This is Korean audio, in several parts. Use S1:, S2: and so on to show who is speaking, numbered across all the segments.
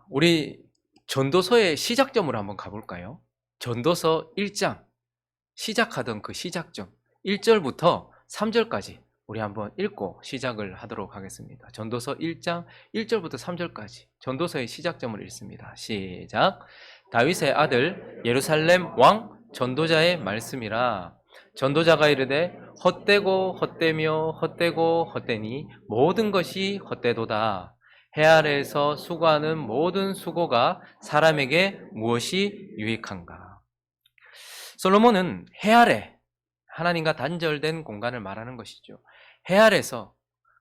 S1: 우리 전도서의 시작점으로 한번 가볼까요? 전도서 1장 시작하던 그 시작점 1절부터 3절까지 우리 한번 읽고 시작을 하도록 하겠습니다. 전도서 1장 1절부터 3절까지 전도서의 시작점을 읽습니다. 시작. 다윗의 아들 예루살렘 왕 전도자의 말씀이라. 전도자가 이르되 헛되고 헛되며 헛되고 헛되니 모든 것이 헛되도다. 해 아래에서 수고하는 모든 수고가 사람에게 무엇이 유익한가? 솔로몬은 해 아래, 하나님과 단절된 공간을 말하는 것이죠. 해 아래서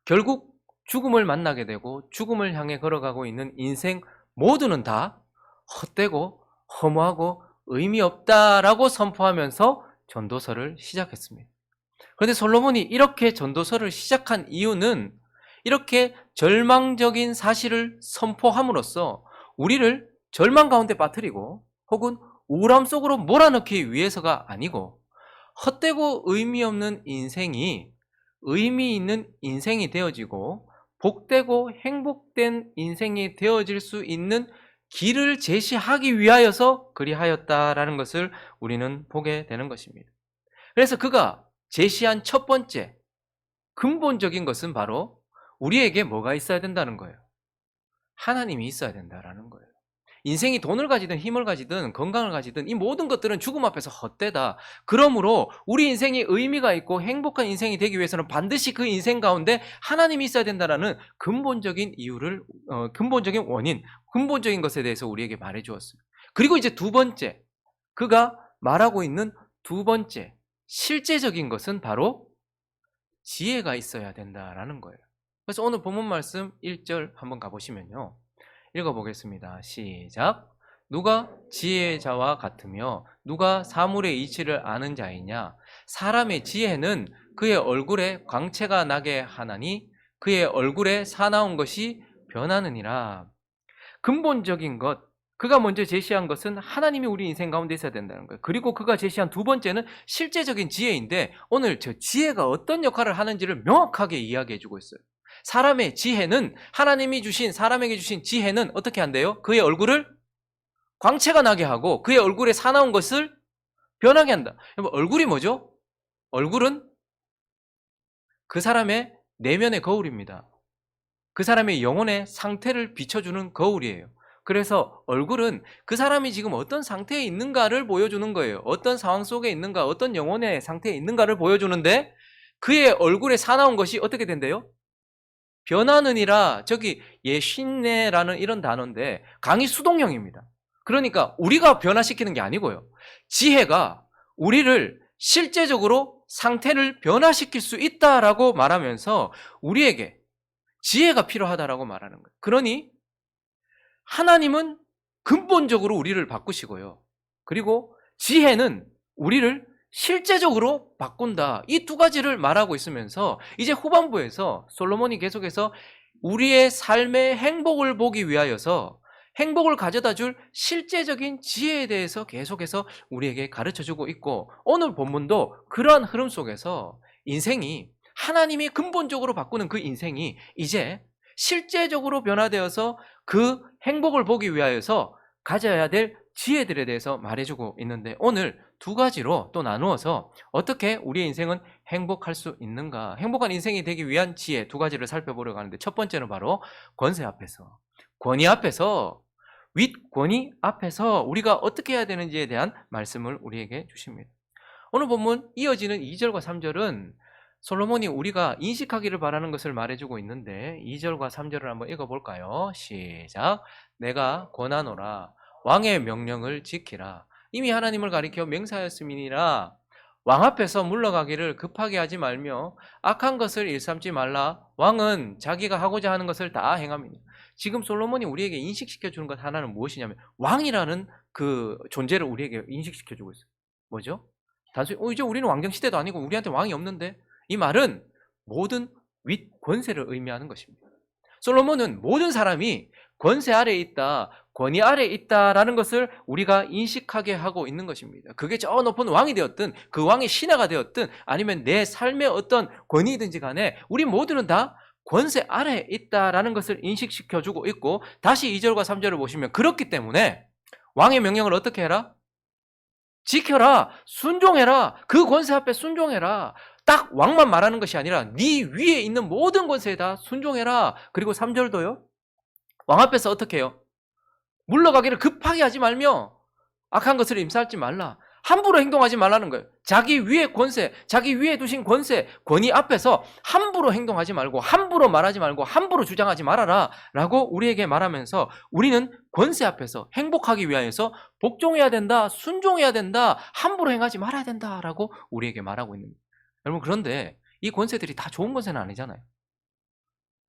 S1: 결국 죽음을 만나게 되고 죽음을 향해 걸어가고 있는 인생 모두는 다 헛되고 허무하고 의미 없다라고 선포하면서 전도서를 시작했습니다. 그런데 솔로몬이 이렇게 전도서를 시작한 이유는 이렇게 절망적인 사실을 선포함으로써 우리를 절망 가운데 빠뜨리고 혹은 우울함 속으로 몰아넣기 위해서가 아니고 헛되고 의미 없는 인생이 의미 있는 인생이 되어지고 복되고 행복된 인생이 되어질 수 있는 길을 제시하기 위하여서 그리하였다라는 것을 우리는 보게 되는 것입니다. 그래서 그가 제시한 첫 번째 근본적인 것은 바로 우리에게 뭐가 있어야 된다는 거예요. 하나님이 있어야 된다라는 거예요. 인생이 돈을 가지든 힘을 가지든 건강을 가지든 이 모든 것들은 죽음 앞에서 헛되다. 그러므로 우리 인생이 의미가 있고 행복한 인생이 되기 위해서는 반드시 그 인생 가운데 하나님이 있어야 된다라는 근본적인 이유를 근본적인 원인, 근본적인 것에 대해서 우리에게 말해 주었어요. 그리고 이제 두 번째, 그가 말하고 있는 두 번째 실제적인 것은 바로 지혜가 있어야 된다라는 거예요. 그래서 오늘 본문 말씀 1절 한번 가보시면요. 읽어보겠습니다. 시작. 누가 지혜자와 같으며 누가 사물의 이치를 아는 자이냐? 사람의 지혜는 그의 얼굴에 광채가 나게 하나니 그의 얼굴에 사나운 것이 변하느니라. 근본적인 것, 그가 먼저 제시한 것은 하나님이 우리 인생 가운데 있어야 된다는 거예요. 그리고 그가 제시한 두 번째는 실제적인 지혜인데 오늘 저 지혜가 어떤 역할을 하는지를 명확하게 이야기해 주고 있어요. 사람의 지혜는 하나님이 주신 사람에게 주신 지혜는 어떻게 한대요? 그의 얼굴을 광채가 나게 하고 그의 얼굴에 사나운 것을 변하게 한다. 얼굴이 뭐죠? 얼굴은 그 사람의 내면의 거울입니다. 그 사람의 영혼의 상태를 비춰주는 거울이에요. 그래서 얼굴은 그 사람이 지금 어떤 상태에 있는가를 보여주는 거예요. 어떤 상황 속에 있는가, 어떤 영혼의 상태에 있는가를 보여주는데 그의 얼굴에 사나운 것이 어떻게 된대요? 변하느니라. 저기 예신내라는 이런 단어인데 강의 수동형입니다. 그러니까 우리가 변화시키는 게 아니고요. 지혜가 우리를 실제적으로 상태를 변화시킬 수 있다라고 말하면서 우리에게 지혜가 필요하다라고 말하는 거예요. 그러니 하나님은 근본적으로 우리를 바꾸시고요. 그리고 지혜는 우리를 실제적으로 바꾼다. 이 두 가지를 말하고 있으면서 이제 후반부에서 솔로몬이 계속해서 우리의 삶의 행복을 보기 위하여서 행복을 가져다 줄 실제적인 지혜에 대해서 계속해서 우리에게 가르쳐주고 있고 오늘 본문도 그러한 흐름 속에서 인생이 하나님이 근본적으로 바꾸는 그 인생이 이제 실제적으로 변화되어서 그 행복을 보기 위하여서 가져야 될 지혜들에 대해서 말해주고 있는데 오늘 두 가지로 또 나누어서 어떻게 우리의 인생은 행복할 수 있는가, 행복한 인생이 되기 위한 지혜 두 가지를 살펴보려고 하는데 첫 번째는 바로 권세 앞에서, 권위 앞에서, 윗권위 앞에서 우리가 어떻게 해야 되는지에 대한 말씀을 우리에게 주십니다. 오늘 본문 이어지는 2절과 3절은 솔로몬이 우리가 인식하기를 바라는 것을 말해주고 있는데 2절과 3절을 한번 읽어볼까요? 시작. 내가 권하노라 왕의 명령을 지키라. 이미 하나님을 가리켜 맹세하였음이니라. 왕 앞에서 물러가기를 급하게 하지 말며 악한 것을 일삼지 말라. 왕은 자기가 하고자 하는 것을 다 행합니다. 지금 솔로몬이 우리에게 인식시켜 주는 것 하나는 무엇이냐면 왕이라는 그 존재를 우리에게 인식시켜 주고 있어요. 뭐죠? 단순히 이제 우리는 왕정 시대도 아니고 우리한테 왕이 없는데, 이 말은 모든 윗 권세를 의미하는 것입니다. 솔로몬은 모든 사람이 권세 아래에 있다, 권위 아래에 있다라는 것을 우리가 인식하게 하고 있는 것입니다. 그게 저 높은 왕이 되었든 그 왕의 신하가 되었든 아니면 내 삶의 어떤 권위이든지 간에 우리 모두는 다 권세 아래에 있다라는 것을 인식시켜주고 있고, 다시 2절과 3절을 보시면 그렇기 때문에 왕의 명령을 어떻게 해라? 지켜라, 순종해라, 그 권세 앞에 순종해라. 딱 왕만 말하는 것이 아니라 네 위에 있는 모든 권세에 다 순종해라. 그리고 3절도요, 왕 앞에서 어떻게 해요? 물러가기를 급하게 하지 말며 악한 것을 임사하지 말라. 함부로 행동하지 말라는 거예요. 자기 위에 권세, 자기 위에 두신 권세, 권위 앞에서 함부로 행동하지 말고, 함부로 말하지 말고, 함부로 주장하지 말아라 라고 우리에게 말하면서, 우리는 권세 앞에서 행복하기 위하여서 복종해야 된다, 순종해야 된다, 함부로 행하지 말아야 된다 라고 우리에게 말하고 있는 거예요. 여러분, 그런데 이 권세들이 다 좋은 권세는 아니잖아요.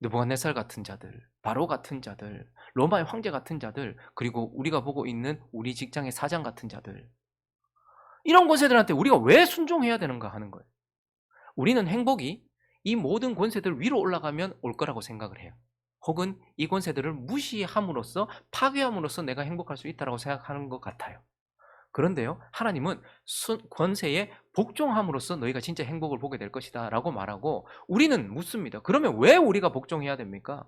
S1: 느부갓네살 같은 자들, 바로 같은 자들, 로마의 황제 같은 자들, 그리고 우리가 보고 있는 우리 직장의 사장 같은 자들, 이런 권세들한테 우리가 왜 순종해야 되는가 하는 거예요. 우리는 행복이 이 모든 권세들 위로 올라가면 올 거라고 생각을 해요. 혹은 이 권세들을 무시함으로써, 파괴함으로써 내가 행복할 수 있다고 생각하는 것 같아요. 그런데요, 하나님은 권세에 복종함으로써 너희가 진짜 행복을 보게 될 것이다 라고 말하고, 우리는 묻습니다. 그러면 왜 우리가 복종해야 됩니까?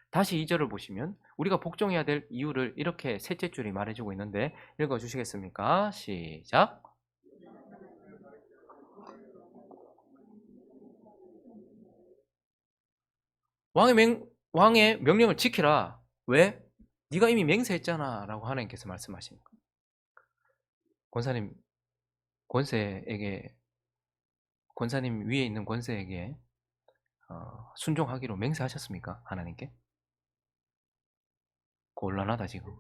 S1: 다시 2절을 보시면 우리가 복종해야 될 이유를 이렇게 셋째 줄이 말해주고 있는데, 읽어주시겠습니까? 시작. 왕의 명령을 지키라. 왜? 네가 이미 맹세했잖아 라고 하나님께서 말씀하십니다. 권사님 위에 있는 권세에게 순종하기로 맹세하셨습니까? 하나님께? 곤란하다 지금.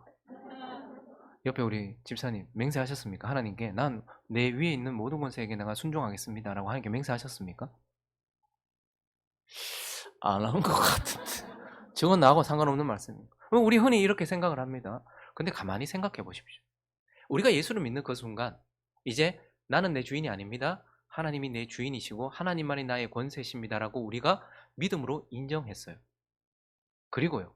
S1: 옆에 우리 집사님 맹세하셨습니까? 하나님께 난 내 위에 있는 모든 권세에게 내가 순종하겠습니다 라고 하나님께 맹세하셨습니까? 안 한 것 같은데. 저건 나하고 상관없는 말씀입니다. 우리 흔히 이렇게 생각을 합니다. 근데 가만히 생각해 보십시오. 우리가 예수를 믿는 그 순간, 이제 나는 내 주인이 아닙니다, 하나님이 내 주인이시고 하나님만이 나의 권세십니다라고 우리가 믿음으로 인정했어요. 그리고요,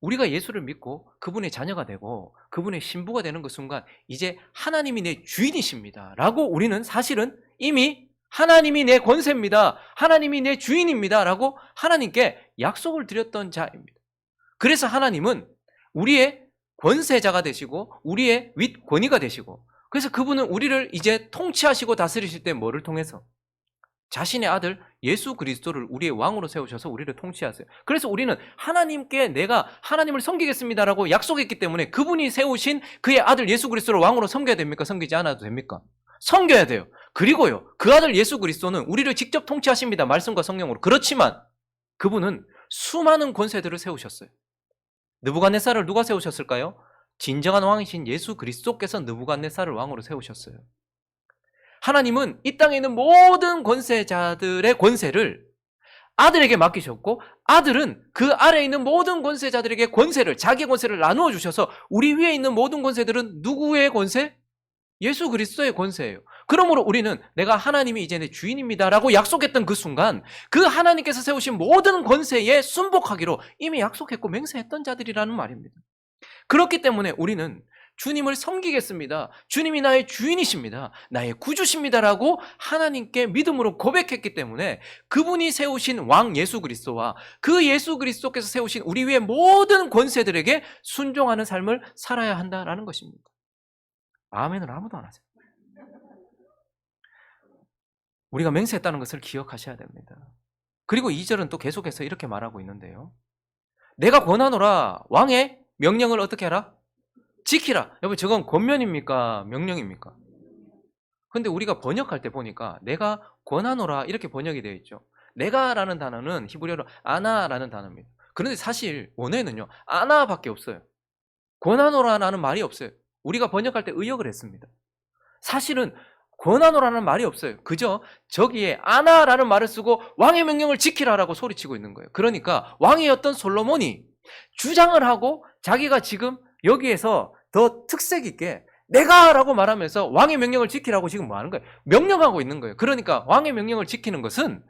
S1: 우리가 예수를 믿고 그분의 자녀가 되고 그분의 신부가 되는 그 순간, 이제 하나님이 내 주인이십니다 라고 우리는 사실은 이미 하나님이 내 권세입니다, 하나님이 내 주인입니다 라고 하나님께 약속을 드렸던 자입니다. 그래서 하나님은 우리의 권세자가 되시고 우리의 윗 권위가 되시고, 그래서 그분은 우리를 이제 통치하시고 다스리실 때 뭐를 통해서? 자신의 아들 예수 그리스도를 우리의 왕으로 세우셔서 우리를 통치하세요. 그래서 우리는 하나님께 내가 하나님을 섬기겠습니다라고 약속했기 때문에 그분이 세우신 그의 아들 예수 그리스도를 왕으로 섬겨야 됩니까? 섬기지 않아도 됩니까? 섬겨야 돼요. 그리고요, 그 아들 예수 그리스도는 우리를 직접 통치하십니다, 말씀과 성령으로. 그렇지만 그분은 수많은 권세들을 세우셨어요. 느부갓네살을 누가 세우셨을까요? 진정한 왕이신 예수 그리스도께서 느부갓네살을 왕으로 세우셨어요. 하나님은 이 땅에 있는 모든 권세자들의 권세를 아들에게 맡기셨고, 아들은 그 아래에 있는 모든 권세자들에게 권세를, 자기의 권세를 나누어 주셔서 우리 위에 있는 모든 권세들은 누구의 권세? 예수 그리스도의 권세예요. 그러므로 우리는 내가 하나님이 이제 내 주인입니다라고 약속했던 그 순간, 그 하나님께서 세우신 모든 권세에 순복하기로 이미 약속했고 맹세했던 자들이라는 말입니다. 그렇기 때문에 우리는 주님을 섬기겠습니다, 주님이 나의 주인이십니다, 나의 구주십니다라고 하나님께 믿음으로 고백했기 때문에 그분이 세우신 왕 예수 그리스도와 그 예수 그리스도께서 세우신 우리 위의 모든 권세들에게 순종하는 삶을 살아야 한다라는 것입니다. 아멘을 아무도 안 하세요. 우리가 맹세했다는 것을 기억하셔야 됩니다. 그리고 2절은 또 계속해서 이렇게 말하고 있는데요, 내가 권하노라, 왕의 명령을 어떻게 하라? 지키라. 여러분, 저건 권면입니까? 명령입니까? 근데 우리가 번역할 때 보니까 내가 권하노라 이렇게 번역이 되어 있죠. 내가라는 단어는 히브리어로 아나라는 단어입니다. 그런데 사실 원어에는요, 아나밖에 없어요. 권하노라라는 말이 없어요. 우리가 번역할 때 의역을 했습니다. 사실은 권하노라는 말이 없어요. 그저 저기에 아나라는 말을 쓰고 왕의 명령을 지키라라고 소리치고 있는 거예요. 그러니까 왕이었던 솔로몬이 주장을 하고 자기가 지금 여기에서 더 특색 있게 내가라고 말하면서 왕의 명령을 지키라고 지금 뭐 하는 거예요? 명령하고 있는 거예요. 그러니까 왕의 명령을 지키는 것은,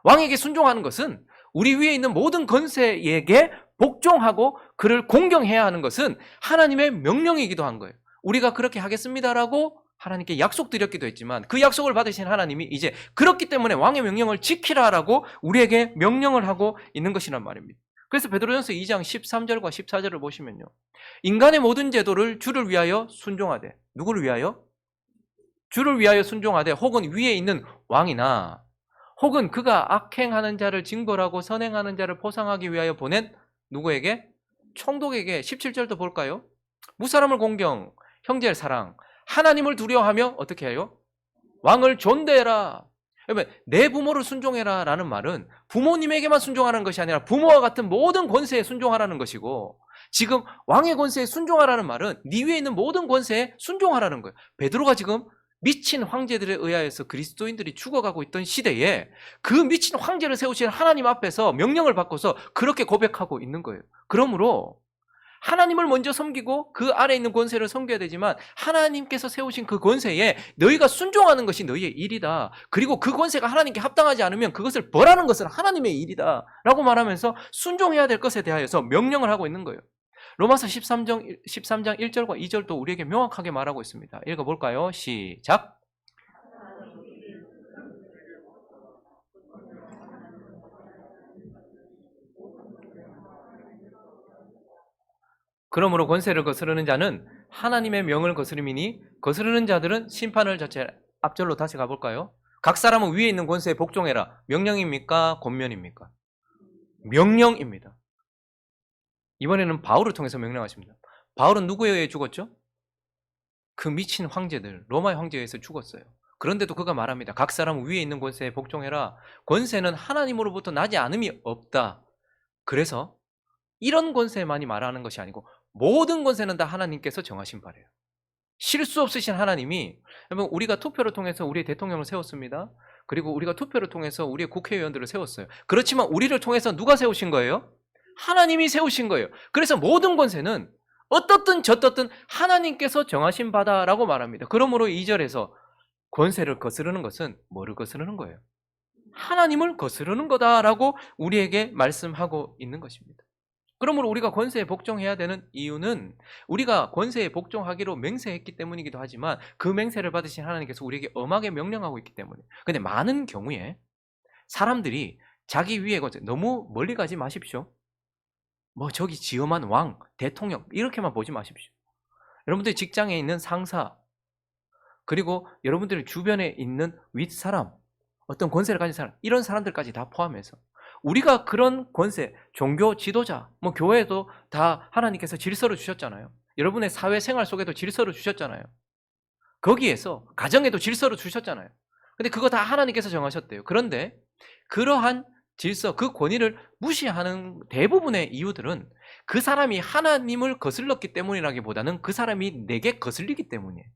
S1: 왕에게 순종하는 것은, 우리 위에 있는 모든 권세에게 복종하고 그를 공경해야 하는 것은 하나님의 명령이기도 한 거예요. 우리가 그렇게 하겠습니다라고 하나님께 약속드렸기도 했지만 그 약속을 받으신 하나님이 이제 그렇기 때문에 왕의 명령을 지키라라고 우리에게 명령을 하고 있는 것이란 말입니다. 그래서 베드로전서 2장 13절과 14절을 보시면요. 인간의 모든 제도를 주를 위하여 순종하되, 누구를 위하여? 주를 위하여 순종하되, 혹은 위에 있는 왕이나 혹은 그가 악행하는 자를 징벌하고 선행하는 자를 포상하기 위하여 보낸 누구에게? 총독에게. 17절도 볼까요? 무사람을 공경, 형제를 사랑, 하나님을 두려워하며 어떻게 해요? 왕을 존대해라. 그러면 내 부모를 순종해라 라는 말은 부모님에게만 순종하는 것이 아니라 부모와 같은 모든 권세에 순종하라는 것이고, 지금 왕의 권세에 순종하라는 말은 네 위에 있는 모든 권세에 순종하라는 거예요. 베드로가 지금 미친 황제들에 의하여서 그리스도인들이 죽어가고 있던 시대에 그 미친 황제를 세우신 하나님 앞에서 명령을 받고서 그렇게 고백하고 있는 거예요. 그러므로 하나님을 먼저 섬기고 그 아래에 있는 권세를 섬겨야 되지만 하나님께서 세우신 그 권세에 너희가 순종하는 것이 너희의 일이다. 그리고 그 권세가 하나님께 합당하지 않으면 그것을 벌하는 것은 하나님의 일이다 라고 말하면서 순종해야 될 것에 대하여서 명령을 하고 있는 거예요. 로마서 13장 1절과 2절도 우리에게 명확하게 말하고 있습니다. 읽어볼까요? 시작. 그러므로 권세를 거스르는 자는 하나님의 명을 거스름이니 거스르는 자들은 심판을 자체. 앞절로 다시 가볼까요? 각 사람은 위에 있는 권세에 복종해라. 명령입니까? 권면입니까? 명령입니다. 이번에는 바울을 통해서 명령하십니다. 바울은 누구에 의해 죽었죠? 그 미친 황제들, 로마의 황제에 의해서 죽었어요. 그런데도 그가 말합니다. 각 사람은 위에 있는 권세에 복종해라. 권세는 하나님으로부터 나지 않음이 없다. 그래서 이런 권세만이 말하는 것이 아니고 모든 권세는 다 하나님께서 정하신 바래요. 실수 없으신 하나님이, 여러분, 우리가 투표를 통해서 우리의 대통령을 세웠습니다. 그리고 우리가 투표를 통해서 우리의 국회의원들을 세웠어요. 그렇지만 우리를 통해서 누가 세우신 거예요? 하나님이 세우신 거예요. 그래서 모든 권세는 어떻든 저떻든 하나님께서 정하신 바다라고 말합니다. 그러므로 2절에서 권세를 거스르는 것은 뭐를 거스르는 거예요? 하나님을 거스르는 거다라고 우리에게 말씀하고 있는 것입니다. 그러므로 우리가 권세에 복종해야 되는 이유는 우리가 권세에 복종하기로 맹세했기 때문이기도 하지만 그 맹세를 받으신 하나님께서 우리에게 엄하게 명령하고 있기 때문에. 근데 많은 경우에 사람들이 자기 위에 권세, 너무 멀리 가지 마십시오. 뭐 저기 지엄한 왕, 대통령 이렇게만 보지 마십시오. 여러분들 직장에 있는 상사, 그리고 여러분들 주변에 있는 윗사람, 어떤 권세를 가진 사람, 이런 사람들까지 다 포함해서 우리가 그런 권세, 종교 지도자, 뭐 교회도 다 하나님께서 질서를 주셨잖아요. 여러분의 사회생활 속에도 질서를 주셨잖아요. 거기에서 가정에도 질서를 주셨잖아요. 근데 그거 다 하나님께서 정하셨대요. 그런데 그러한 질서, 그 권위를 무시하는 대부분의 이유들은 그 사람이 하나님을 거슬렀기 때문이라기보다는 그 사람이 내게 거슬리기 때문이에요.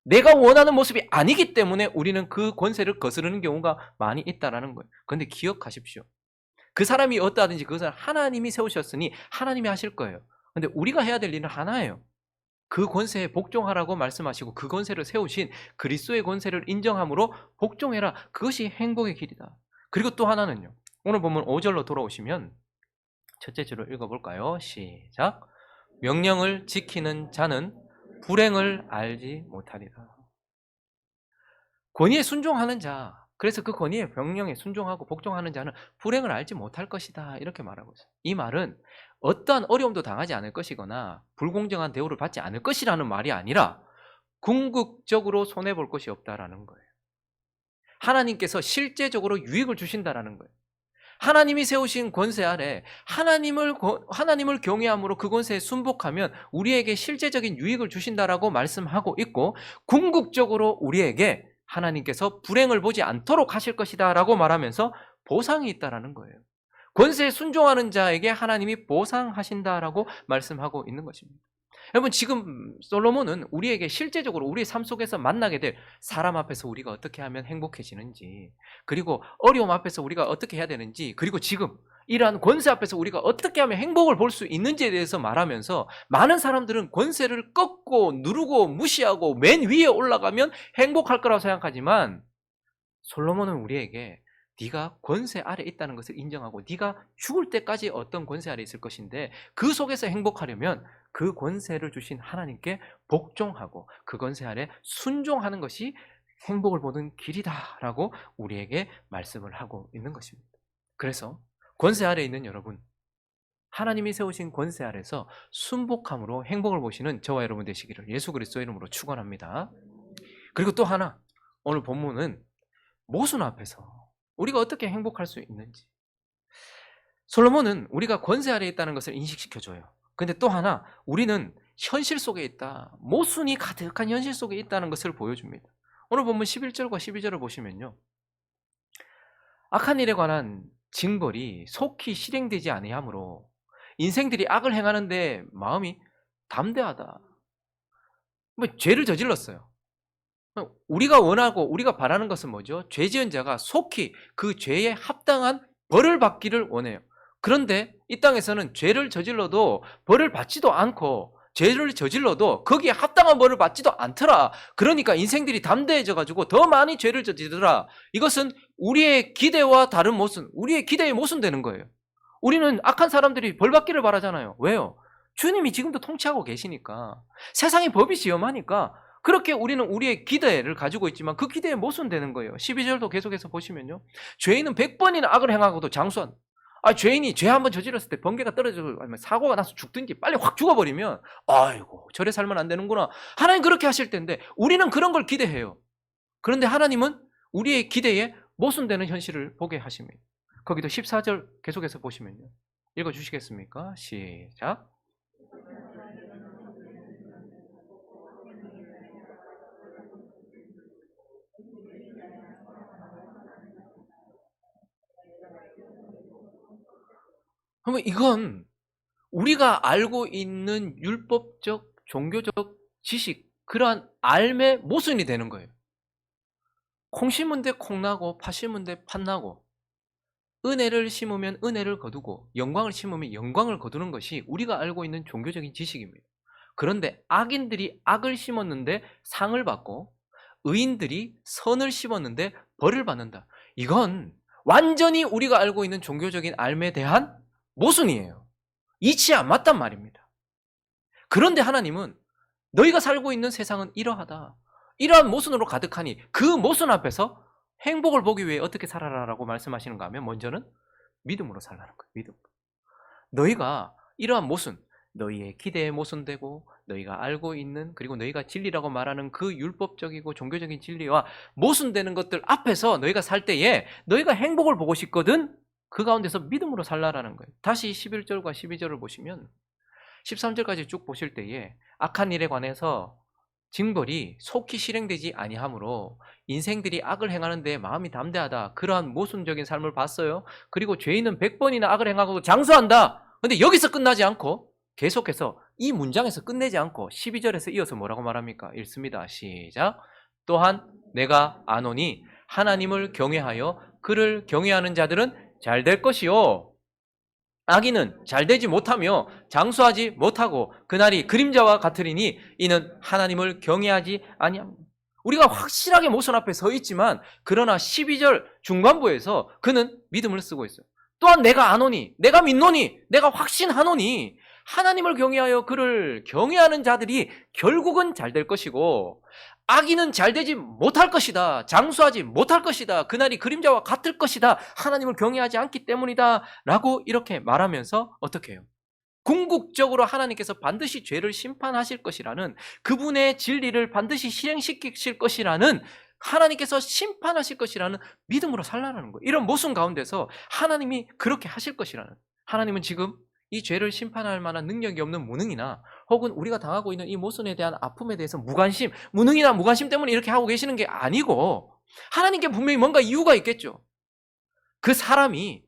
S1: 내가 원하는 모습이 아니기 때문에 우리는 그 권세를 거스르는 경우가 많이 있다는 거예요. 그런데 기억하십시오. 그 사람이 어떠하든지 그것은 하나님이 세우셨으니 하나님이 하실 거예요. 그런데 우리가 해야 될 일은 하나예요. 그 권세에 복종하라고 말씀하시고 그 권세를 세우신 그리스도의 권세를 인정함으로 복종해라. 그것이 행복의 길이다. 그리고 또 하나는요. 오늘 보면 5절로 돌아오시면 첫째 줄을 읽어볼까요? 시작. 명령을 지키는 자는 불행을 알지 못하리라. 권위에 순종하는 자, 그래서 그 권위의 명령에 순종하고 복종하는 자는 불행을 알지 못할 것이다 이렇게 말하고 있어요. 이 말은 어떠한 어려움도 당하지 않을 것이거나 불공정한 대우를 받지 않을 것이라는 말이 아니라 궁극적으로 손해볼 것이 없다라는 거예요. 하나님께서 실제적으로 유익을 주신다라는 거예요. 하나님이 세우신 권세 아래 하나님을 경외함으로 그 권세에 순복하면 우리에게 실제적인 유익을 주신다라고 말씀하고 있고, 궁극적으로 우리에게 하나님께서 불행을 보지 않도록 하실 것이다 라고 말하면서 보상이 있다라는 거예요. 권세에 순종하는 자에게 하나님이 보상하신다라고 말씀하고 있는 것입니다. 여러분, 지금 솔로몬은 우리에게 실제적으로 우리의 삶 속에서 만나게 될 사람 앞에서 우리가 어떻게 하면 행복해지는지, 그리고 어려움 앞에서 우리가 어떻게 해야 되는지, 그리고 지금 이러한 권세 앞에서 우리가 어떻게 하면 행복을 볼 수 있는지에 대해서 말하면서 많은 사람들은 권세를 꺾고 누르고 무시하고 맨 위에 올라가면 행복할 거라고 생각하지만 솔로몬은 우리에게 네가 권세 아래 있다는 것을 인정하고 네가 죽을 때까지 어떤 권세 아래 있을 것인데 그 속에서 행복하려면 그 권세를 주신 하나님께 복종하고 그 권세 아래 순종하는 것이 행복을 보는 길이다라고 우리에게 말씀을 하고 있는 것입니다. 그래서 권세 아래 있는 여러분, 하나님이 세우신 권세 아래서 순복함으로 행복을 보시는 저와 여러분 되시기를 예수 그리스도 이름으로 축원합니다. 그리고 또 하나, 오늘 본문은 모순 앞에서 우리가 어떻게 행복할 수 있는지, 솔로몬은 우리가 권세 아래에 있다는 것을 인식시켜줘요. 근데 또 하나, 우리는 현실 속에 있다, 모순이 가득한 현실 속에 있다는 것을 보여줍니다. 오늘 본문 11절과 12절을 보시면요, 악한 일에 관한 징벌이 속히 실행되지 아니하므로 인생들이 악을 행하는데 마음이 담대하다. 죄를 저질렀어요. 우리가 원하고 우리가 바라는 것은 뭐죠? 죄 지은 자가 속히 그 죄에 합당한 벌을 받기를 원해요. 그런데 이 땅에서는 죄를 저질러도 벌을 받지도 않고 죄를 저질러도 거기에 합당한 벌을 받지도 않더라. 그러니까 인생들이 담대해져 가지고 더 많이 죄를 저지르더라. 이것은 우리의 기대와 다른 모순, 우리의 기대에 모순되는 거예요. 우리는 악한 사람들이 벌 받기를 바라잖아요. 왜요? 주님이 지금도 통치하고 계시니까. 세상의 법이 시험하니까 그렇게 우리는 우리의 기대를 가지고 있지만 그 기대에 모순되는 거예요. 12절도 계속해서 보시면요, 죄인은 100번이나 악을 행하고도 장수한, 죄인이 죄 한번 저질렀을 때 번개가 떨어지고 아니면 사고가 나서 죽든지 빨리 확 죽어버리면 아이고 저래 살면 안 되는구나, 하나님 그렇게 하실 텐데 우리는 그런 걸 기대해요. 그런데 하나님은 우리의 기대에 모순되는 현실을 보게 하십니다. 거기도 14절 계속해서 보시면요, 읽어주시겠습니까? 시작. 그러면 이건 우리가 알고 있는 율법적, 종교적 지식, 그러한 알매 모순이 되는 거예요. 콩 심은 데 콩 나고 팥 심은 데 팥 나고, 은혜를 심으면 은혜를 거두고 영광을 심으면 영광을 거두는 것이 우리가 알고 있는 종교적인 지식입니다. 그런데 악인들이 악을 심었는데 상을 받고 의인들이 선을 심었는데 벌을 받는다. 이건 완전히 우리가 알고 있는 종교적인 알매에 대한 모순이에요. 이치 안 맞단 말입니다. 그런데 하나님은 너희가 살고 있는 세상은 이러하다, 이러한 모순으로 가득하니 그 모순 앞에서 행복을 보기 위해 어떻게 살아라라고 말씀하시는가 하면 먼저는 믿음으로 살라는 거예요. 믿음. 너희가 이러한 모순, 너희의 기대에 모순되고 너희가 알고 있는, 그리고 너희가 진리라고 말하는 그 율법적이고 종교적인 진리와 모순되는 것들 앞에서 너희가 살 때에 너희가 행복을 보고 싶거든 그 가운데서 믿음으로 살라라는 거예요. 다시 11절과 12절을 보시면 13절까지 쭉 보실 때에 악한 일에 관해서 징벌이 속히 실행되지 아니하므로 인생들이 악을 행하는 데 마음이 담대하다, 그러한 모순적인 삶을 봤어요. 그리고 죄인은 100번이나 악을 행하고 장수한다. 근데 여기서 끝나지 않고 계속해서 이 문장에서 끝내지 않고 12절에서 이어서 뭐라고 말합니까? 읽습니다. 시작. 또한 내가 아노니 하나님을 경외하여 그를 경외하는 자들은 잘 될 것이요 악인은 잘되지 못하며 장수하지 못하고 그날이 그림자와 같으리니 이는 하나님을 경외하지 아니함. 우리가 확실하게 모순 앞에 서 있지만 그러나 12절 중반부에서 그는 믿음을 쓰고 있어요. 또한 내가 아노니, 내가 믿노니, 내가 확신하노니 하나님을 경외하여 그를 경외하는 자들이 결국은 잘 될 것이고 악인은 잘되지 못할 것이다, 장수하지 못할 것이다, 그날이 그림자와 같을 것이다, 하나님을 경외하지 않기 때문이다 라고 이렇게 말하면서 어떻게 해요? 궁극적으로 하나님께서 반드시 죄를 심판하실 것이라는, 그분의 진리를 반드시 실행시키실 것이라는, 하나님께서 심판하실 것이라는 믿음으로 살라는 거예요. 이런 모순 가운데서 하나님이 그렇게 하실 것이라는, 하나님은 지금 이 죄를 심판할 만한 능력이 없는 무능이나 혹은 우리가 당하고 있는 이 모순에 대한 아픔에 대해서 무관심, 무능이나 무관심 때문에 이렇게 하고 계시는 게 아니고 하나님께 분명히 뭔가 이유가 있겠죠. 그 사람이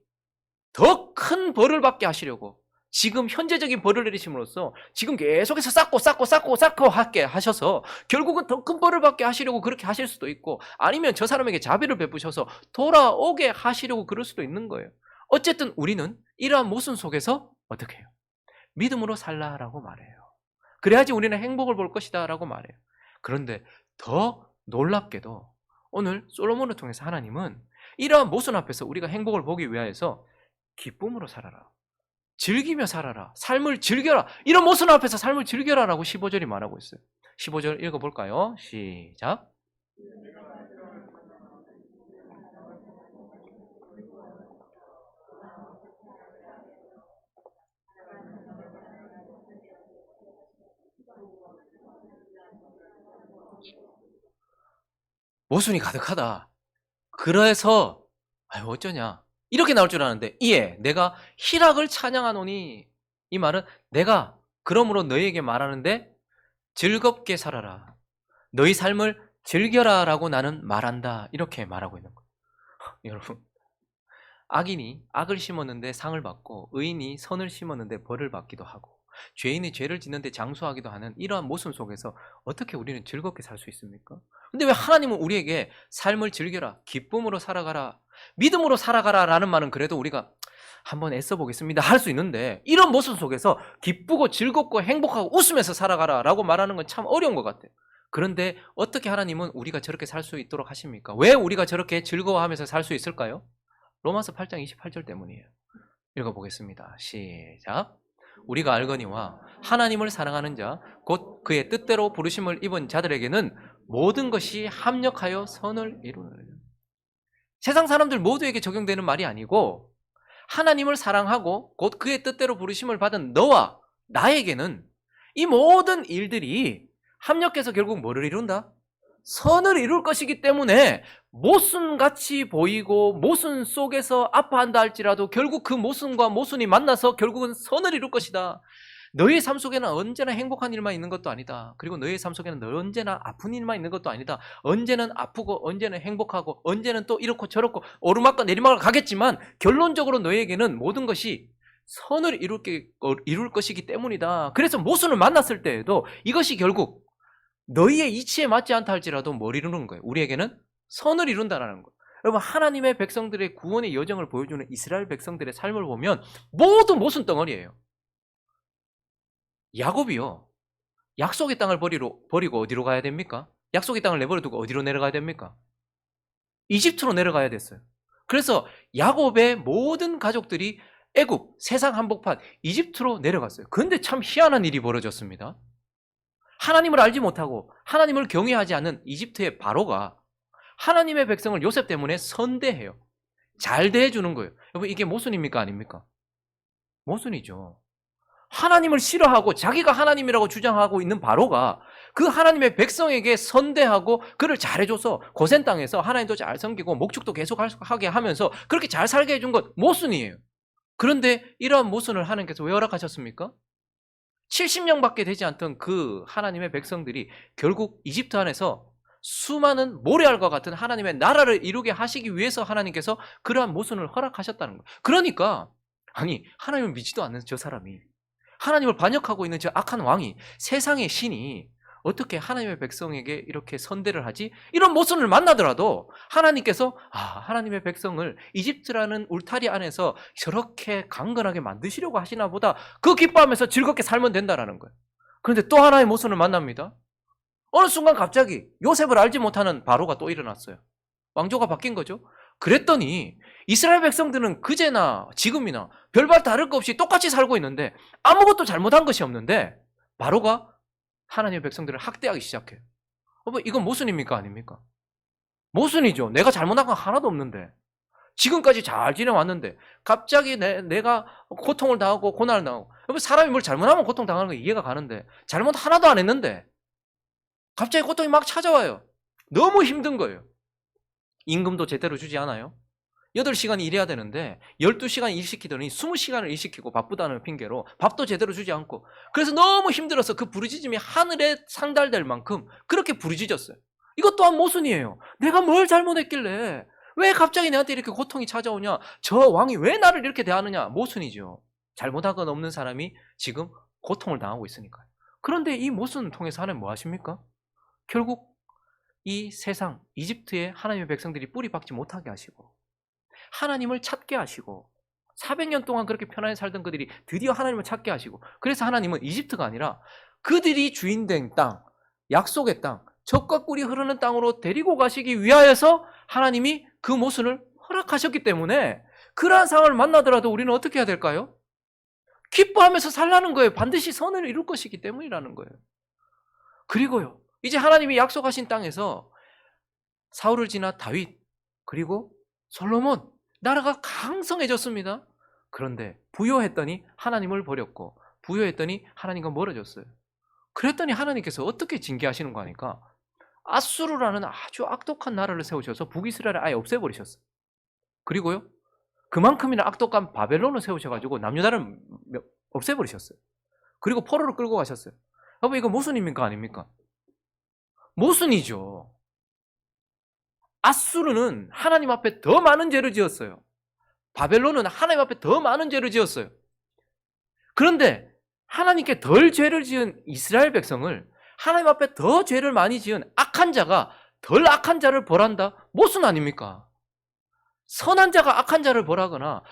S1: 더 큰 벌을 받게 하시려고 지금 현재적인 벌을 내리심으로써 지금 계속해서 쌓고 하게 하셔서 결국은 더 큰 벌을 받게 하시려고 그렇게 하실 수도 있고, 아니면 저 사람에게 자비를 베푸셔서 돌아오게 하시려고 그럴 수도 있는 거예요. 어쨌든 우리는 이러한 모순 속에서 어떻게 해요? 믿음으로 살라라고 말해요. 그래야지 우리는 행복을 볼 것이다 라고 말해요. 그런데 더 놀랍게도 오늘 솔로몬을 통해서 하나님은 이러한 모순 앞에서 우리가 행복을 보기 위하여서 기쁨으로 살아라. 즐기며 살아라. 삶을 즐겨라. 이런 모순 앞에서 삶을 즐겨라라고 15절이 말하고 있어요. 15절 읽어볼까요? 시작. 모순이 가득하다. 그래서 아유 어쩌냐 이렇게 나올 줄 아는데 이에 내가 희락을 찬양하노니, 이 말은 내가 그러므로 너희에게 말하는데 즐겁게 살아라. 너희 삶을 즐겨라 라고 나는 말한다. 이렇게 말하고 있는 거예요. 여러분, 악인이 악을 심었는데 상을 받고 의인이 선을 심었는데 벌을 받기도 하고 죄인이 죄를 짓는데 장수하기도 하는 이러한 모순 속에서 어떻게 우리는 즐겁게 살 수 있습니까? 근데 왜 하나님은 우리에게 삶을 즐겨라, 기쁨으로 살아가라, 믿음으로 살아가라 라는 말은 그래도 우리가 한번 애써 보겠습니다 할 수 있는데, 이런 모순 속에서 기쁘고 즐겁고 행복하고 웃으면서 살아가라 라고 말하는 건 참 어려운 것 같아요. 그런데 어떻게 하나님은 우리가 저렇게 살 수 있도록 하십니까? 왜 우리가 저렇게 즐거워하면서 살 수 있을까요? 로마서 8장 28절 때문이에요. 읽어보겠습니다. 시작. 우리가 알거니와 하나님을 사랑하는 자 곧 그의 뜻대로 부르심을 입은 자들에게는 모든 것이 합력하여 선을 이루느니라. 세상 사람들 모두에게 적용되는 말이 아니고 하나님을 사랑하고 곧 그의 뜻대로 부르심을 받은 너와 나에게는 이 모든 일들이 합력해서 결국 뭐를 이룬다? 선을 이룰 것이기 때문에 모순같이 보이고 모순 속에서 아파한다 할지라도 결국 그 모순과 모순이 만나서 결국은 선을 이룰 것이다. 너의 삶 속에는 언제나 행복한 일만 있는 것도 아니다. 그리고 너의 삶 속에는 언제나 아픈 일만 있는 것도 아니다. 언제는 아프고 언제는 행복하고 언제는 또 이렇고 저렇고 오르막과 내리막을 가겠지만 결론적으로 너에게는 모든 것이 선을 이룰 것이기 때문이다. 그래서 모순을 만났을 때에도 이것이 결국 너희의 이치에 맞지 않다 할지라도 뭘 이루는 거예요? 우리에게는 선을 이룬다라는 거예요. 여러분, 하나님의 백성들의 구원의 여정을 보여주는 이스라엘 백성들의 삶을 보면 모두 모순 덩어리예요. 야곱이요, 약속의 땅을 버리고 어디로 가야 됩니까? 약속의 땅을 내버려두고 어디로 내려가야 됩니까? 이집트로 내려가야 됐어요. 그래서 야곱의 모든 가족들이 애굽, 세상 한복판 이집트로 내려갔어요. 그런데 참 희한한 일이 벌어졌습니다. 하나님을 알지 못하고 하나님을 경외하지 않는 이집트의 바로가 하나님의 백성을 요셉 때문에 선대해요. 잘 대해주는 거예요. 여러분, 이게 모순입니까? 아닙니까? 모순이죠. 하나님을 싫어하고 자기가 하나님이라고 주장하고 있는 바로가 그 하나님의 백성에게 선대하고 그를 잘해줘서 고센 땅에서 하나님도 잘 섬기고 목축도 계속 하게 하면서 그렇게 잘 살게 해준 건 모순이에요. 그런데 이러한 모순을 하나님께서 왜 허락하셨습니까? 70명밖에 되지 않던 그 하나님의 백성들이 결국 이집트 안에서 수많은 모래알과 같은 하나님의 나라를 이루게 하시기 위해서 하나님께서 그러한 모순을 허락하셨다는 거예요. 그러니까 아니, 하나님을 믿지도 않는 저 사람이, 하나님을 반역하고 있는 저 악한 왕이, 세상의 신이 어떻게 하나님의 백성에게 이렇게 선대를 하지? 이런 모순을 만나더라도 하나님께서 하나님의 백성을 이집트라는 울타리 안에서 저렇게 강건하게 만드시려고 하시나 보다, 그 기뻐하면서 즐겁게 살면 된다라는 거예요. 그런데 또 하나의 모순을 만납니다. 어느 순간 갑자기 요셉을 알지 못하는 바로가 또 일어났어요. 왕조가 바뀐 거죠. 그랬더니 이스라엘 백성들은 그제나 지금이나 별반 다를 것 없이 똑같이 살고 있는데 아무것도 잘못한 것이 없는데 바로가 하나님의 백성들을 학대하기 시작해요. 이건 모순입니까? 아닙니까? 모순이죠. 내가 잘못한 건 하나도 없는데, 지금까지 잘 지내왔는데 갑자기 내가 고통을 당하고 고난을 당하고, 사람이 뭘 잘못하면 고통당하는 거 이해가 가는데 잘못 하나도 안 했는데 갑자기 고통이 막 찾아와요. 너무 힘든 거예요. 임금도 제대로 주지 않아요. 8시간 일해야 되는데 12시간 일시키더니 20시간을 일시키고 바쁘다는 핑계로 밥도 제대로 주지 않고, 그래서 너무 힘들어서 그 부르짖음이 하늘에 상달될 만큼 그렇게 부르짖었어요. 이것 또한 모순이에요. 내가 뭘 잘못했길래 왜 갑자기 내한테 이렇게 고통이 찾아오냐, 저 왕이 왜 나를 이렇게 대하느냐, 모순이죠. 잘못한 건 없는 사람이 지금 고통을 당하고 있으니까요. 그런데 이 모순을 통해서 하나님 뭐 하십니까? 결국 이 세상 이집트의 하나님의 백성들이 뿌리 박지 못하게 하시고 하나님을 찾게 하시고 400년 동안 그렇게 편안히 살던 그들이 드디어 하나님을 찾게 하시고, 그래서 하나님은 이집트가 아니라 그들이 주인된 땅, 약속의 땅, 젖과 꿀이 흐르는 땅으로 데리고 가시기 위하여서 하나님이 그 모순을 허락하셨기 때문에 그러한 상황을 만나더라도 우리는 어떻게 해야 될까요? 기뻐하면서 살라는 거예요. 반드시 선을 이룰 것이기 때문이라는 거예요. 그리고요, 이제 하나님이 약속하신 땅에서 사울을 지나 다윗, 그리고 솔로몬, 나라가 강성해졌습니다. 그런데 부요했더니 하나님을 버렸고, 부요했더니 하나님과 멀어졌어요. 그랬더니 하나님께서 어떻게 징계하시는 거 아니까 아수르라는 아주 악독한 나라를 세우셔서 북이스라엘을 아예 없애버리셨어요. 그리고요, 그만큼이나 악독한 바벨론을 세우셔가지고 남유다를 없애버리셨어요. 그리고 포로를 끌고 가셨어요. 여러분, 이거 모순입니까 아닙니까? 모순이죠. 아수르는 하나님 앞에 더 많은 죄를 지었어요. 바벨론은 하나님 앞에 더 많은 죄를 지었어요. 그런데 하나님께 덜 죄를 지은 이스라엘 백성을 하나님 앞에 더 죄를 많이 지은 악한 자가 덜 악한 자를 벌한다? 모순 아닙니까? 선한 자가 악한 자를 벌하거나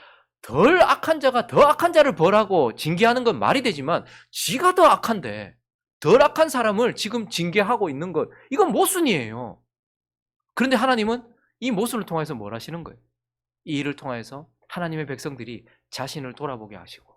S1: 덜 악한 자가 더 악한 자를 벌하고 징계하는 건 말이 되지만, 쥐가 더 악한데 덜 악한 사람을 지금 징계하고 있는 것, 이건 모순이에요. 그런데 하나님은 이 모순을 통해서 뭘 하시는 거예요? 이 일을 통해서 하나님의 백성들이 자신을 돌아보게 하시고,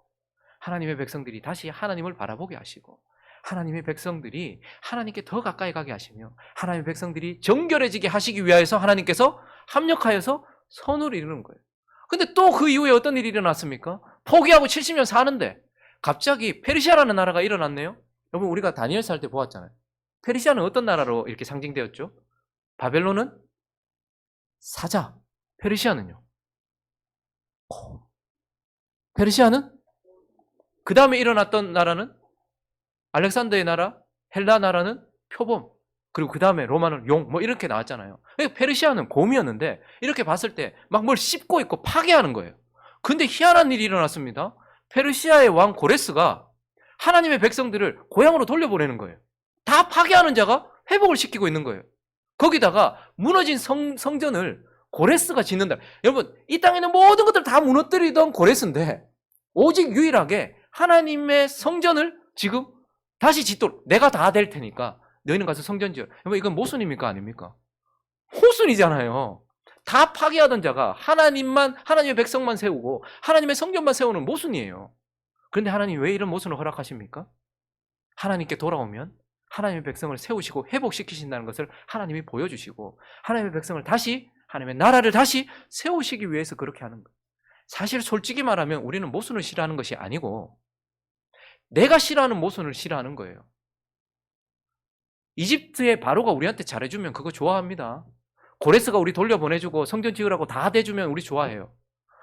S1: 하나님의 백성들이 다시 하나님을 바라보게 하시고, 하나님의 백성들이 하나님께 더 가까이 가게 하시며, 하나님의 백성들이 정결해지게 하시기 위하여서 하나님께서 합력하여서 선을 이루는 거예요. 근데 또 그 이후에 어떤 일이 일어났습니까? 포기하고 70년 사는데 갑자기 페르시아라는 나라가 일어났네요. 여러분, 우리가 다니엘서 할 때 보았잖아요. 페르시아는 어떤 나라로 이렇게 상징되었죠? 바벨론은 사자, 페르시아는요? 페르시아는 그 다음에 일어났던 나라는 알렉산더의 나라, 헬라 나라는 표범, 그리고 그 다음에 로마는 용, 뭐 이렇게 나왔잖아요. 페르시아는 곰이었는데 이렇게 봤을 때 막 뭘 씹고 있고 파괴하는 거예요. 근데 희한한 일이 일어났습니다. 페르시아의 왕 고레스가 하나님의 백성들을 고향으로 돌려보내는 거예요. 다 파괴하는 자가 회복을 시키고 있는 거예요. 거기다가 무너진 성전을 고레스가 짓는다. 여러분, 이 땅에 있는 모든 것들 다 무너뜨리던 고레스인데 오직 유일하게 하나님의 성전을 지금 다시 짓도록, 내가 다 될 테니까 너희는 가서 성전 지어. 여러분, 이건 모순입니까 아닙니까? 모순이잖아요. 다 파괴하던 자가 하나님의 백성만 세우고 하나님의 성전만 세우는 모순이에요. 그런데 하나님 왜 이런 모순을 허락하십니까? 하나님께 돌아오면 하나님의 백성을 세우시고 회복시키신다는 것을 하나님이 보여주시고, 하나님의 백성을 다시, 하나님의 나라를 다시 세우시기 위해서 그렇게 하는 거예요. 사실 솔직히 말하면 우리는 모순을 싫어하는 것이 아니고 내가 싫어하는 모순을 싫어하는 거예요. 이집트의 바로가 우리한테 잘해주면 그거 좋아합니다. 고레스가 우리 돌려보내주고 성전 지으라고 다 대주면 우리 좋아해요.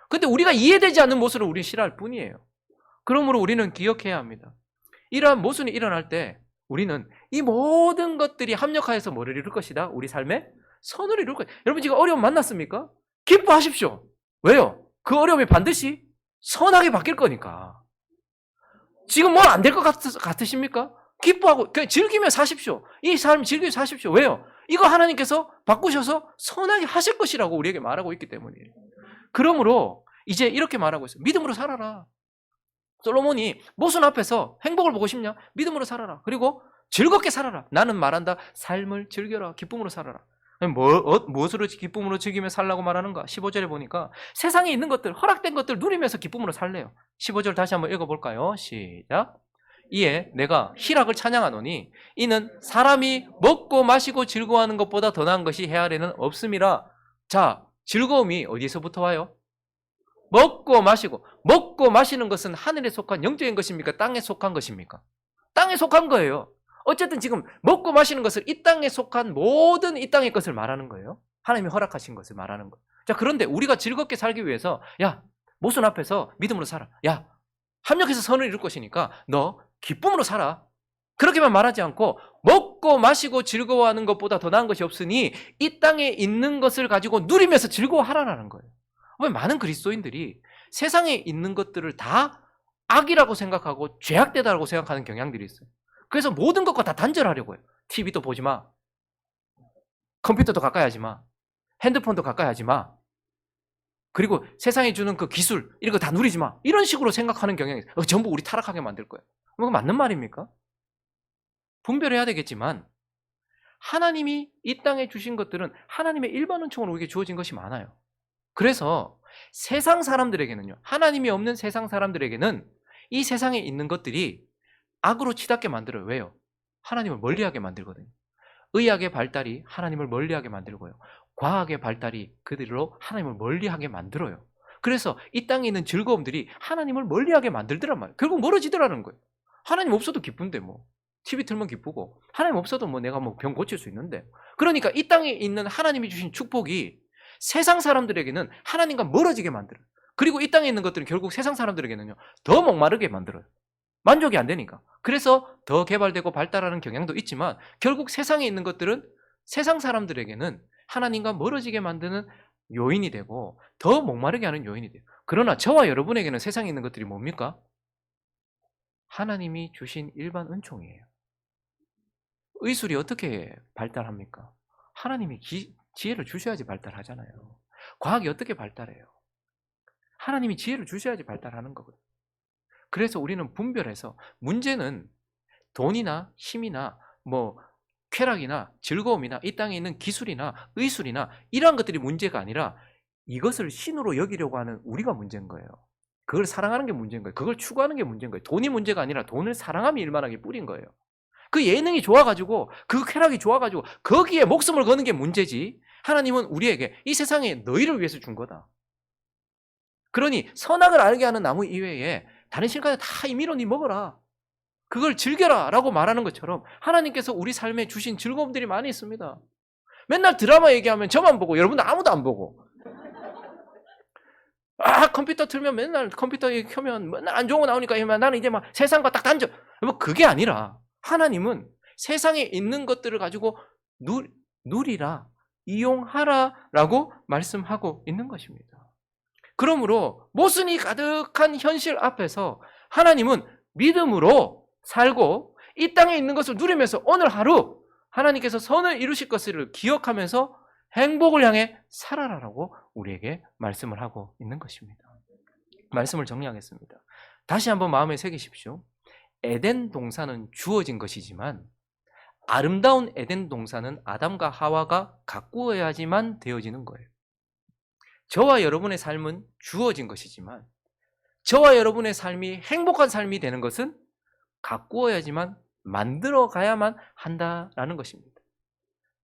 S1: 근데 우리가 이해되지 않는 모순을 우리는 싫어할 뿐이에요. 그러므로 우리는 기억해야 합니다. 이러한 모순이 일어날 때 우리는 이 모든 것들이 합력하여서 뭐를 이룰 것이다? 우리 삶에 선을 이룰 것이다. 여러분, 지금 어려움 만났습니까? 기뻐하십시오. 왜요? 그 어려움이 반드시 선하게 바뀔 거니까. 지금 뭐 안 될 것 같으십니까? 기뻐하고 그냥 즐기며 사십시오. 이 삶 즐기며 사십시오. 왜요? 이거 하나님께서 바꾸셔서 선하게 하실 것이라고 우리에게 말하고 있기 때문이에요. 그러므로 이제 이렇게 말하고 있어요. 믿음으로 살아라. 솔로몬이 모순 앞에서 행복을 보고 싶냐? 믿음으로 살아라. 그리고 즐겁게 살아라. 나는 말한다. 삶을 즐겨라. 기쁨으로 살아라. 무엇으로 기쁨으로 즐기며 살라고 말하는가? 15절에 보니까 세상에 있는 것들, 허락된 것들 누리면서 기쁨으로 살래요. 15절 다시 한번 읽어볼까요? 시작. 이에 내가 희락을 찬양하노니 이는 사람이 먹고 마시고 즐거워하는 것보다 더 나은 것이 해 아래는 없음이라. 자, 즐거움이 어디서부터 와요? 먹고 마시는 것은 하늘에 속한 영적인 것입니까? 땅에 속한 것입니까? 땅에 속한 거예요. 어쨌든 지금 먹고 마시는 것을 이 땅에 속한 모든 이 땅의 것을 말하는 거예요. 하나님이 허락하신 것을 말하는 거예요. 자, 그런데 우리가 즐겁게 살기 위해서, 야, 모순 앞에서 믿음으로 살아. 야, 합력해서 선을 이룰 것이니까 너 기쁨으로 살아. 그렇게만 말하지 않고 먹고 마시고 즐거워하는 것보다 더 나은 것이 없으니 이 땅에 있는 것을 가지고 누리면서 즐거워하라는 거예요. 왜 많은 그리스도인들이 세상에 있는 것들을 다 악이라고 생각하고 죄악되다라고 생각하는 경향들이 있어요. 그래서 모든 것과 다 단절하려고 해요. TV도 보지 마. 컴퓨터도 가까이 하지 마. 핸드폰도 가까이 하지 마. 그리고 세상에 주는 그 기술 이런 거 다 누리지 마. 이런 식으로 생각하는 경향이 있어요. 전부 우리 타락하게 만들 거예요. 그거 맞는 말입니까? 분별해야 되겠지만 하나님이 이 땅에 주신 것들은 하나님의 일반 은총으로 우리에게 주어진 것이 많아요. 그래서 세상 사람들에게는요, 하나님이 없는 세상 사람들에게는 이 세상에 있는 것들이 악으로 치닫게 만들어요. 왜요? 하나님을 멀리하게 만들거든요. 의학의 발달이 하나님을 멀리하게 만들고요. 과학의 발달이 그들로 하나님을 멀리하게 만들어요. 그래서 이 땅에 있는 즐거움들이 하나님을 멀리하게 만들더란 말이에요. 결국 멀어지더라는 거예요. 하나님 없어도 기쁜데 뭐. TV 틀면 기쁘고 하나님 없어도 뭐 내가 뭐 병 고칠 수 있는데. 그러니까 이 땅에 있는 하나님이 주신 축복이 세상 사람들에게는 하나님과 멀어지게 만들어요. 그리고 이 땅에 있는 것들은 결국 세상 사람들에게는요, 더 목마르게 만들어요. 만족이 안 되니까. 그래서 더 개발되고 발달하는 경향도 있지만 결국 세상에 있는 것들은 세상 사람들에게는 하나님과 멀어지게 만드는 요인이 되고 더 목마르게 하는 요인이 돼요. 그러나 저와 여러분에게는 세상에 있는 것들이 뭡니까? 하나님이 주신 일반 은총이에요. 의술이 어떻게 발달합니까? 하나님이 지혜를 주셔야지 발달하잖아요. 과학이 어떻게 발달해요? 하나님이 지혜를 주셔야지 발달하는 거거든요. 그래서 우리는 분별해서, 문제는 돈이나 힘이나 뭐 쾌락이나 즐거움이나 이 땅에 있는 기술이나 의술이나 이러한 것들이 문제가 아니라 이것을 신으로 여기려고 하는 우리가 문제인 거예요. 그걸 사랑하는 게 문제인 거예요. 그걸 추구하는 게 문제인 거예요. 돈이 문제가 아니라 돈을 사랑함이 일만하게 뿌린 거예요. 그 예능이 좋아가지고 그 쾌락이 좋아가지고 거기에 목숨을 거는 게 문제지, 하나님은 우리에게 이 세상에 너희를 위해서 준 거다. 그러니 선악을 알게 하는 나무 이외에 다른 실과는 다 임의로 네 먹어라, 그걸 즐겨라 라고 말하는 것처럼 하나님께서 우리 삶에 주신 즐거움들이 많이 있습니다. 맨날 드라마 얘기하면 저만 보고 여러분들 아무도 안 보고, 컴퓨터 틀면 맨날 컴퓨터 켜면 맨날 안 좋은 거 나오니까 나는 이제 막 세상과 딱 단절, 뭐 그게 아니라 하나님은 세상에 있는 것들을 가지고 누리라, 이용하라 라고 말씀하고 있는 것입니다. 그러므로 모순이 가득한 현실 앞에서 하나님은 믿음으로 살고 이 땅에 있는 것을 누리면서 오늘 하루 하나님께서 선을 이루실 것을 기억하면서 행복을 향해 살아라라고 우리에게 말씀을 하고 있는 것입니다. 말씀을 정리하겠습니다. 다시 한번 마음에 새기십시오. 에덴 동산은 주어진 것이지만 아름다운 에덴 동산은 아담과 하와가 가꾸어야지만 되어지는 거예요. 저와 여러분의 삶은 주어진 것이지만 저와 여러분의 삶이 행복한 삶이 되는 것은 가꾸어야지만, 만들어 가야만 한다라는 것입니다.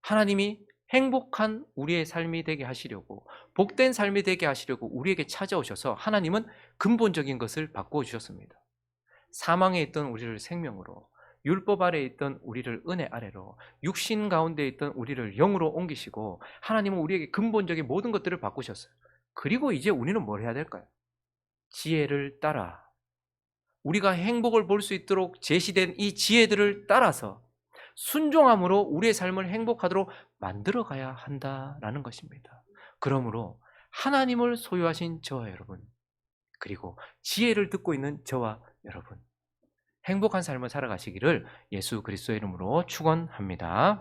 S1: 하나님이 행복한 우리의 삶이 되게 하시려고, 복된 삶이 되게 하시려고 우리에게 찾아오셔서 하나님은 근본적인 것을 바꾸어 주셨습니다. 사망에 있던 우리를 생명으로, 율법 아래에 있던 우리를 은혜 아래로, 육신 가운데 있던 우리를 영으로 옮기시고 하나님은 우리에게 근본적인 모든 것들을 바꾸셨어요. 그리고 이제 우리는 뭘 해야 될까요? 지혜를 따라, 우리가 행복을 볼 수 있도록 제시된 이 지혜들을 따라서 순종함으로 우리의 삶을 행복하도록 만들어 가야 한다라는 것입니다. 그러므로 하나님을 소유하신 저와 여러분, 그리고 지혜를 듣고 있는 저와 여러분, 행복한 삶을 살아가시기를 예수 그리스도의 이름으로 축원합니다.